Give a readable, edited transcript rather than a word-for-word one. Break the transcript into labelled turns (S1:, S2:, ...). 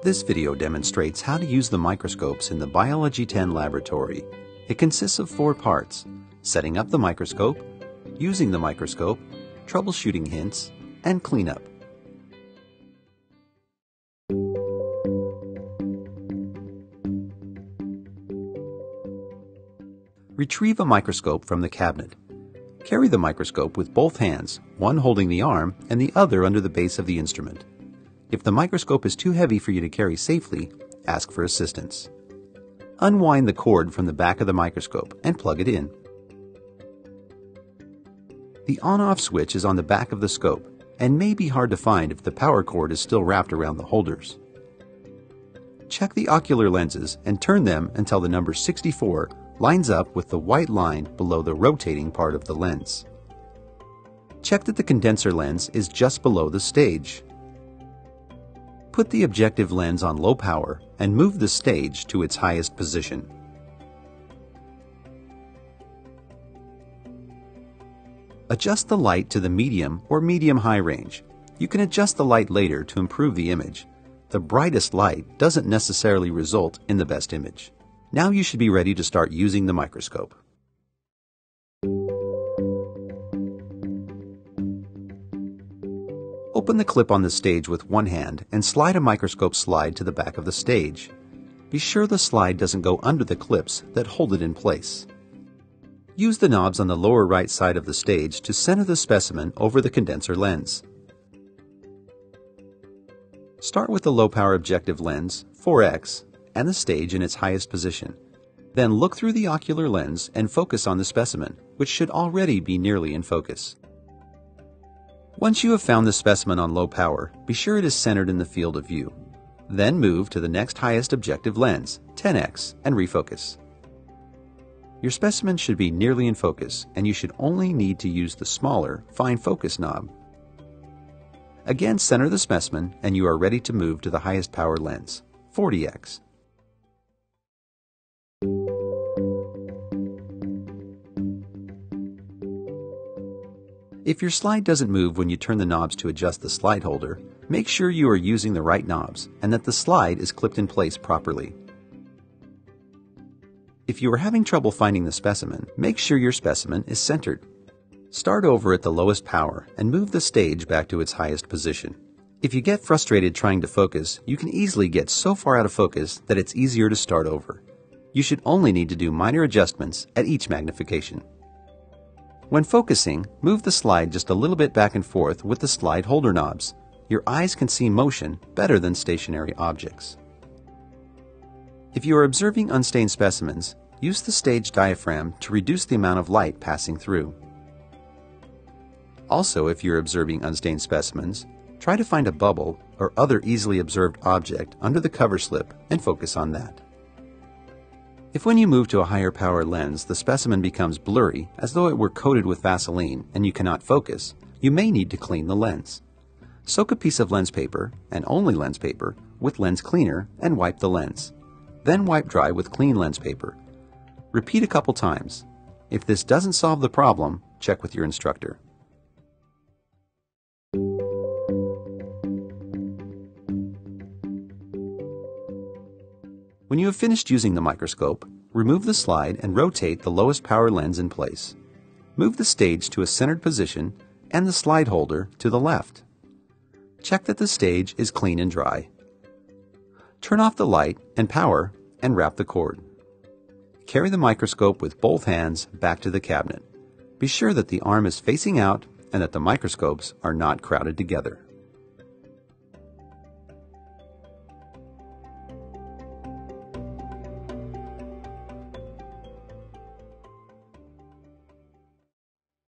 S1: This video demonstrates how to use the microscopes in the Biology 10 laboratory. It consists of 4 parts: setting up the microscope, using the microscope, troubleshooting hints, and cleanup. Retrieve a microscope from the cabinet. Carry the microscope with both hands, one holding the arm and the other under the base of the instrument. If the microscope is too heavy for you to carry safely, ask for assistance. Unwind the cord from the back of the microscope and plug it in. The on-off switch is on the back of the scope and may be hard to find if the power cord is still wrapped around the holders. Check the ocular lenses and turn them until the number 64 lines up with the white line below the rotating part of the lens. Check that the condenser lens is just below the stage. Put the objective lens on low power and move the stage to its highest position. Adjust the light to the medium or medium-high range. You can adjust the light later to improve the image. The brightest light doesn't necessarily result in the best image. Now you should be ready to start using the microscope. Open the clip on the stage with one hand and slide a microscope slide to the back of the stage. Be sure the slide doesn't go under the clips that hold it in place. Use the knobs on the lower right side of the stage to center the specimen over the condenser lens. Start with the low-power objective lens, 4x, and the stage in its highest position. Then look through the ocular lens and focus on the specimen, which should already be nearly in focus. Once you have found the specimen on low power, be sure it is centered in the field of view. Then move to the next highest objective lens, 10x, and refocus. Your specimen should be nearly in focus, and you should only need to use the smaller, fine focus knob. Again, center the specimen, and you are ready to move to the highest power lens, 40x. If your slide doesn't move when you turn the knobs to adjust the slide holder, make sure you are using the right knobs and that the slide is clipped in place properly. If you are having trouble finding the specimen, make sure your specimen is centered. Start over at the lowest power and move the stage back to its highest position. If you get frustrated trying to focus, you can easily get so far out of focus that it's easier to start over. You should only need to do minor adjustments at each magnification. When focusing, move the slide just a little bit back and forth with the slide holder knobs. Your eyes can see motion better than stationary objects. If you are observing unstained specimens, use the stage diaphragm to reduce the amount of light passing through. Also, if you're observing unstained specimens, try to find a bubble or other easily observed object under the cover slip and focus on that. If when you move to a higher power lens the specimen becomes blurry as though it were coated with Vaseline and you cannot focus, you may need to clean the lens. Soak a piece of lens paper, and only lens paper, with lens cleaner and wipe the lens. Then wipe dry with clean lens paper. Repeat a couple times. If this doesn't solve the problem, check with your instructor. When you have finished using the microscope, remove the slide and rotate the lowest power lens in place. Move the stage to a centered position and the slide holder to the left. Check that the stage is clean and dry. Turn off the light and power and wrap the cord. Carry the microscope with both hands back to the cabinet. Be sure that the arm is facing out and that the microscopes are not crowded together.